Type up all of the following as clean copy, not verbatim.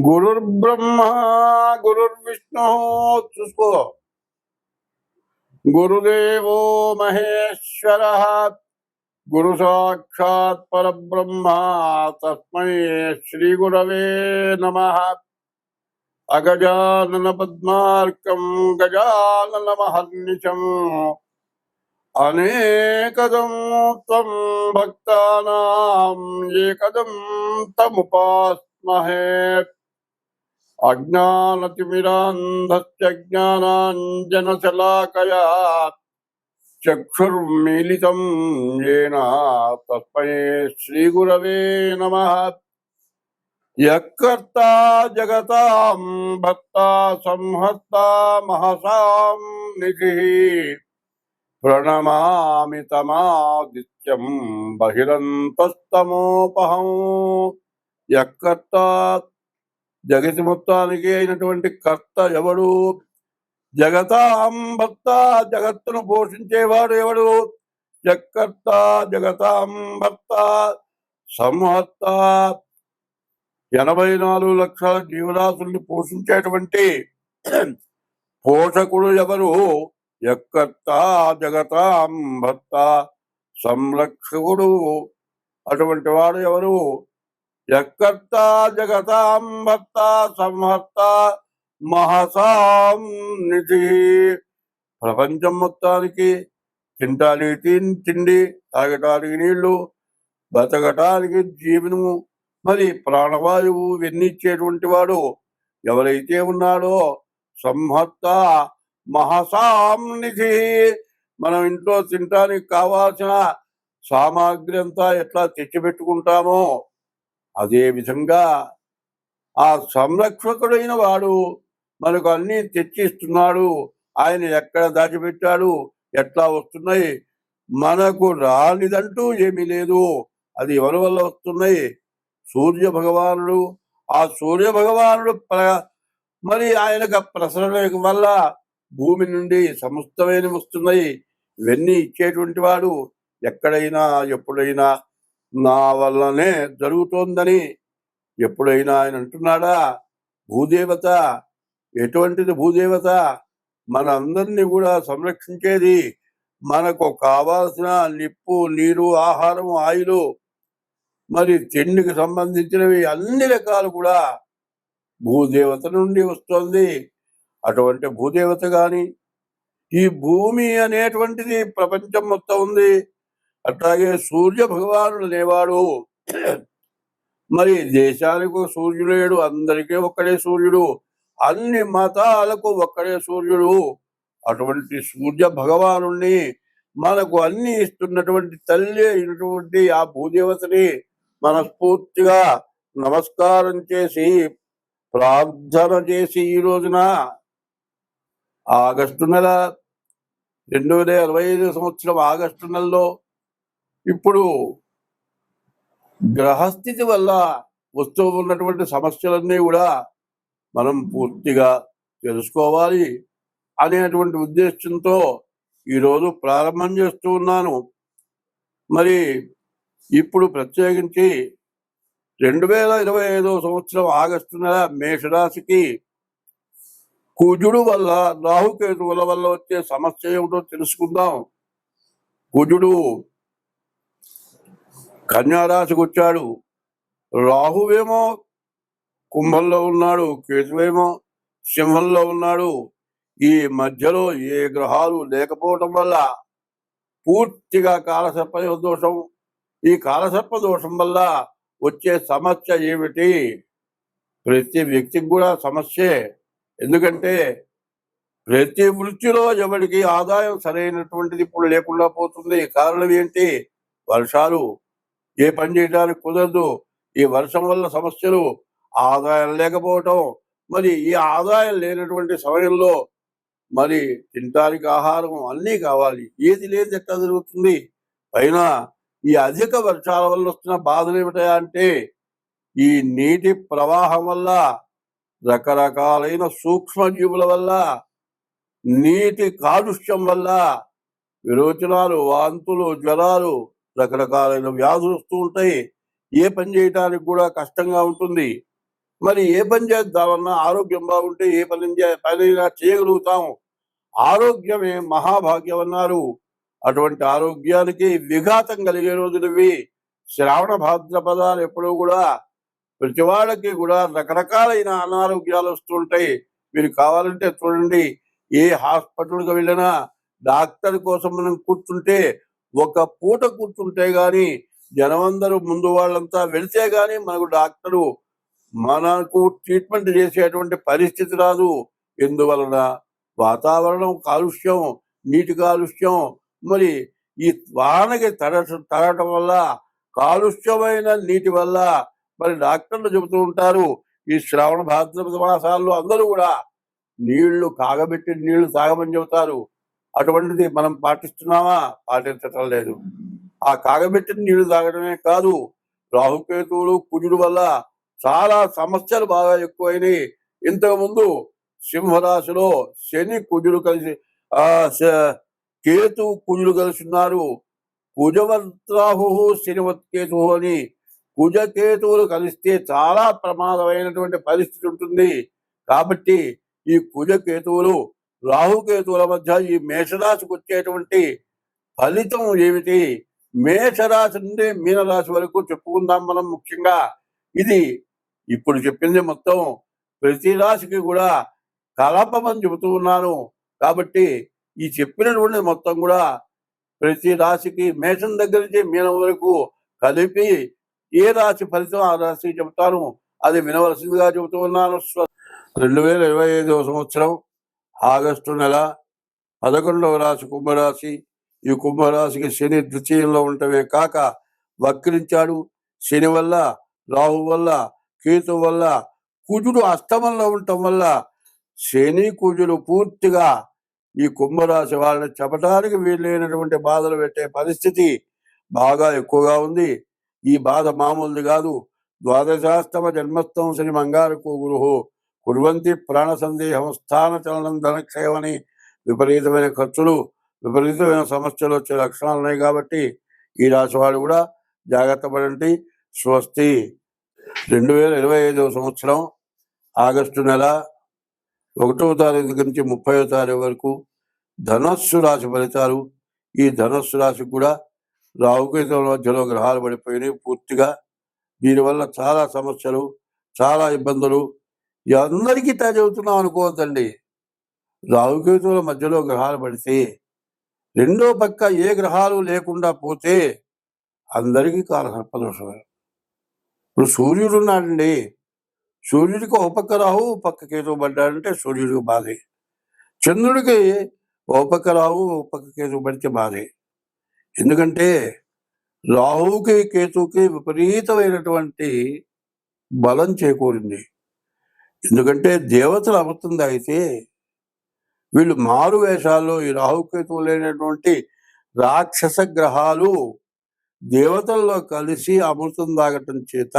గురుర్బ్రహ్మ గురుర్విష్ణు చూసుకో. గురుదేవో మహేశ్వర గురు సాక్షాత్ పరబ్రహ్మ తస్మై శ్రీ గురవే నమ. అగజానన పద్మార్కం గజానన మహర్నిశం అనేకదం త్వం భక్తానాం ఏకదం తముపాస్మహే. అజ్ఞానతిమిరాంధస్య జ్ఞానాంజనశలాకయా చక్షుర్మీలితం యేన తస్మై శ్రీగురవే నమః. యఃకర్తా జగతాం భర్తా సంహర్తా మహసాం నిధిః ప్రణమామి తమాదిత్యం బహిరంతస్తమోపహం. యఃకర్తా జగతి మొత్తానికి అయినటువంటి కర్త ఎవడు? జగతాం భర్త జగత్తును పోషించేవాడు ఎవడు? యఃకర్త జగతాం భర్త సంహర్త 84 లక్షల జీవరాశుల్ని పోషించేటువంటి పోషకుడు ఎవరు? యఃకర్త జగతాం భర్త సంరక్షకుడు అటువంటి వాడు ఎవరు? యఃకర్త జగతాం భర్త సంహర్త మహసాం నిధి. ప్రపంచం మొత్తానికి తినటానికి తిండి, తాగటానికి నీళ్లు, బతకటానికి జీవనము, మరి ప్రాణవాయువు ఇచ్చేటువంటి వాడు ఎవరైతే ఉన్నాడో సంహర్త మహసాం నిధి. మనం ఇంట్లో తినటానికి కావాల్సిన సామాగ్రి అంతా ఎట్లా తెచ్చిపెట్టుకుంటామో అదే విధంగా ఆ సంరక్షకుడైన వాడు మనకు అన్ని తెచ్చిస్తున్నాడు. ఆయన ఎక్కడ దాచిపెట్టాడు, ఎట్లా వస్తున్నాయి, మనకు రానిదంటూ ఏమీ లేదు. అది ఎవరి వల్ల వస్తున్నాయి? సూర్య భగవానుడు. ఆ సూర్య భగవానుడు మరి ఆయనకు ప్రసరణ వల్ల భూమి నుండి సమస్తమైన వస్తున్నాయి. ఇవన్నీ ఇచ్చేటువంటి వాడు ఎక్కడైనా ఎప్పుడైనా నా వల్లనే జరుగుతోందని ఎప్పుడైనా ఆయన అంటున్నాడా? భూదేవత ఎటువంటిది? భూదేవత మన అందరినీ కూడా సంరక్షించేది. మనకు కావాల్సిన నిప్పు, నీరు, ఆహారము, ఆయిలు, మరి తిండికి సంబంధించినవి అన్ని రకాలు కూడా భూదేవత నుండి వస్తుంది. అటువంటి భూదేవత గాని ఈ భూమి అనేటువంటిది ప్రపంచం మొత్తం ఉంది. అట్లాగే సూర్య భగవానుడు అనేవాడు. మరి దేశాలకు సూర్యుడు, అందరికీ ఒక్కడే సూర్యుడు, అన్ని మతాలకు ఒక్కడే సూర్యుడు. అటువంటి సూర్య భగవాను మనకు అన్ని ఇస్తున్నటువంటి తల్లి అయినటువంటి ఆ భూదేవతని మనస్ఫూర్తిగా నమస్కారం చేసి ప్రార్థన చేసి ఈ రోజున ఆగస్టు నెల 2025 సంవత్సరం ఆగస్టు నెలలో ఇప్పుడు గ్రహస్థితి వల్ల వస్తూ ఉన్నటువంటి సమస్యలన్నీ కూడా మనం పూర్తిగా తెలుసుకోవాలి అనేటువంటి ఉద్దేశంతో ఈరోజు ప్రారంభం చేస్తూ ఉన్నాను. మరి ఇప్పుడు ప్రత్యేకించి 2025 సంవత్సరం ఆగస్టు నెల మేషరాశికి కుజుడు వల్ల, రాహుకేతువుల వల్ల వచ్చే సమస్య ఏమిటో తెలుసుకుందాం. కుజుడు కన్యారాశికి వచ్చాడు. రాహువేమో కుంభంలో ఉన్నాడు, కేతువేమో సింహంలో ఉన్నాడు. ఈ మధ్యలో ఏ గ్రహాలు లేకపోవటం వల్ల పూర్తిగా కాలసర్ప దోషం. ఈ కాలసర్ప దోషం వల్ల వచ్చే సమస్య ఏమిటి? ప్రతి వ్యక్తికి కూడా సమస్యే. ఎందుకంటే ప్రతి వృత్తిలో ఎవరికి ఆదాయం సరైనటువంటిది ఇప్పుడు లేకుండా పోతుంది. కారణం ఏంటి? వర్షాలు. ఏ పని చేయడానికి కుదరదు. ఈ వర్షం వల్ల సమస్యలు, ఆదాయం లేకపోవటం. మరి ఈ ఆదాయం లేనటువంటి సమయంలో మరి తినడానికి ఆహారం అన్నీ కావాలి. ఏది లేదు ఎట్లా జరుగుతుంది? పైన ఈ అధిక వర్షాల వల్ల వస్తున్న బాధలు ఏమిటా అంటే ఈ నీటి ప్రవాహం వల్ల, రకరకాలైన సూక్ష్మజీవుల వల్ల, నీటి కాలుష్యం వల్ల విరోచనాలు, వాంతులు, జ్వరాలు, రకరకాలైన వ్యాధులు వస్తూ ఉంటాయి. ఏ పని చేయడానికి కూడా కష్టంగా ఉంటుంది. మరి ఏ పని చేద్దామన్నా ఆరోగ్యం బాగుంటే ఏ పనైనా చేయగలుగుతాం. ఆరోగ్యమే మహాభాగ్యం అన్నారు. అటువంటి ఆరోగ్యానికి విఘాతం కలిగే రోజులివి. శ్రావణ భాద్రపదాలు ఎప్పుడూ కూడా ప్రతి వాళ్ళకి కూడా రకరకాలైన అనారోగ్యాలు వస్తుంటాయి. మీరు కావాలంటే చూడండి, ఏ హాస్పిటల్కి వెళ్ళినా డాక్టర్ కోసం మనం కూర్చుంటే, ఒక పూట కూర్చుంటే గాని జనమందరూ ముందు వాళ్ళంతా వెళ్తే గాని మనకు ట్రీట్మెంట్ చేసేటువంటి పరిస్థితి రాదు. ఎందువలన? వాతావరణం కాలుష్యం, నీటి కాలుష్యం, మరి ఈ వానకి తడటం వల్ల, కాలుష్యమైన నీటి వల్ల మరి డాక్టర్లు చెబుతూ ఉంటారు, ఈ శ్రావణ భాద్రపద మాసాల్లో అందరూ కూడా కాగబెట్టిన నీళ్లు తాగమని చెబుతారు. అటువంటిది మనం పాటిస్తున్నామా? పాటించటం లేదు. ఆ కాగబెట్టిన నీళ్లు తాగడమే కాదు, రాహుకేతువులు కుజుడు వల్ల చాలా సమస్యలు బాగా ఎక్కువైనాయి. ఇంతకుముందు సింహరాశిలో శని కుజుడు కలిసి కేతు కుజుడు కలిసి ఉన్నారు. కుజవత్రాహు శనివత్కేతు అని కుజకేతువులు కలిస్తే చాలా ప్రమాదమైనటువంటి పరిస్థితి ఉంటుంది. కాబట్టి ఈ కుజకేతువులు రాహుకేతువుల మధ్య ఈ మేషరాశికి వచ్చేటువంటి ఫలితం ఏమిటి? మేషరాశి నుండి మీనరాశి వరకు చెప్పుకుందాం మనం. ముఖ్యంగా ఇది ఇప్పుడు చెప్పింది మొత్తం ప్రతి రాశికి కూడా కలపమని చెబుతూ ఉన్నాను. కాబట్టి ఈ చెప్పినటువంటి మొత్తం కూడా ప్రతి రాశికి మేషం దగ్గర నుంచి మీనం వరకు కలిపి ఏ రాశి ఫలితం ఆ రాశికి చెబుతాను. అది వినవలసిందిగా చెబుతూ ఉన్నాను. 2025వ సంవత్సరం ఆగస్టు నెల 11వ రాశి కుంభరాశి. ఈ కుంభరాశికి శని ద్వితీయంలో ఉండటమే కాక వక్రించాడు. శని వల్ల, రాహు వల్ల, కేతు వల్ల, కుజుడు అష్టమంలో ఉండటం వల్ల శని కుజుడు పూర్తిగా ఈ కుంభరాశి వాళ్ళని చెప్పడానికి వీలైనటువంటి బాధలు పెట్టే పరిస్థితి బాగా ఎక్కువగా ఉంది. ఈ బాధ మామూలుది కాదు. ద్వాదశాస్తమ జన్మస్థం శని మంగారకో గురుహు కుర్వంతి ప్రాణ సందేహం స్థాన చలనం ధనక్షయమని విపరీతమైన ఖర్చులు, విపరీతమైన సమస్యలు వచ్చే లక్షణాలు ఉన్నాయి. కాబట్టి ఈ రాశి వాళ్ళు కూడా జాగ్రత్త పడండి. స్వస్తి. 2025వ సంవత్సరం ఆగస్టు నెల 1వ తారీఖు దగ్గర నుంచి 30వ తారీఖు వరకు ధనస్సు రాశి ఫలితాలు. ఈ ధనస్సు రాశికి కూడా రాహుకేతువుల మధ్యలో గ్రహాలు పడిపోయినాయి పూర్తిగా. దీనివల్ల చాలా సమస్యలు, చాలా ఇబ్బందులు. అందరికీ చెబుతున్నాం అనుకోవద్దండి. రాహుకేతువుల మధ్యలో గ్రహాలు పడితే రెండో పక్క ఏ గ్రహాలు లేకుండా పోతే అందరికీ కాలసర్పదోషమే. ఇప్పుడు సూర్యుడు ఉన్నాడండి, సూర్యుడికి ఒక పక్క రాహు, ఒక పక్క కేతువు పడ్డాడంటే సూర్యుడికి బాధే. చంద్రుడికి ఒక పక్క రాహు, ఒక పక్క కేతువు పడితే బాధే. ఎందుకంటే రాహుకి కేతువుకి విపరీతమైనటువంటి బలం చేకూరింది. ఎందుకంటే దేవతలు అమృతం తాగితే వీళ్ళు మారు వేషాల్లో ఈ రాహుకేతువు లేనటువంటి రాక్షస గ్రహాలు దేవతల్లో కలిసి అమృతం తాగటం చేత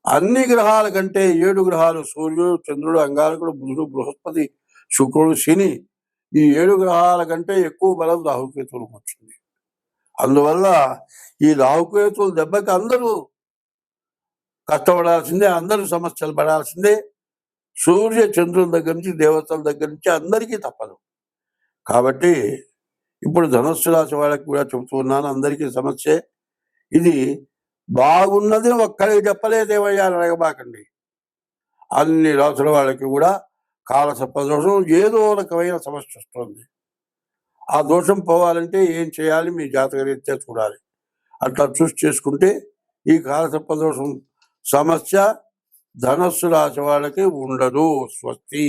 అన్ని గ్రహాల కంటే 7 గ్రహాలు సూర్యుడు, చంద్రుడు, అంగారకుడు, బుధుడు, బృహస్పతి, శుక్రుడు, శని, ఈ 7 గ్రహాల కంటే ఎక్కువ బలం రాహుకేతువులకు వచ్చింది. అందువల్ల ఈ రాహుకేతువుల దెబ్బకి అందరూ కష్టపడాల్సిందే, అందరూ సమస్యలు పడాల్సిందే. సూర్య చంద్రుల దగ్గర నుంచి, దేవతల దగ్గర నుంచి అందరికీ తప్పదు. కాబట్టి ఇప్పుడు ధనుస్సు రాశి వాళ్ళకి కూడా చెబుతూ ఉన్నాను, అందరికీ సమస్యే. ఇది బాగున్నది ఒక్కరికి చెప్పలేదేమయ్యా అని అడగబాకండి. అన్ని రాసుల వాళ్ళకి కూడా కాలసర్పదోషం ఏదో రకమైన సమస్య వస్తుంది. ఆ దోషం పోవాలంటే ఏం చేయాలి? మీ జాతకరీత్యా చూడాలి. అట్లా చూసి చేసుకుంటే ఈ కాలసర్పదోషం సమస్య ధనస్సు రాశి వాళ్ళకి ఉండదు. స్వస్తి.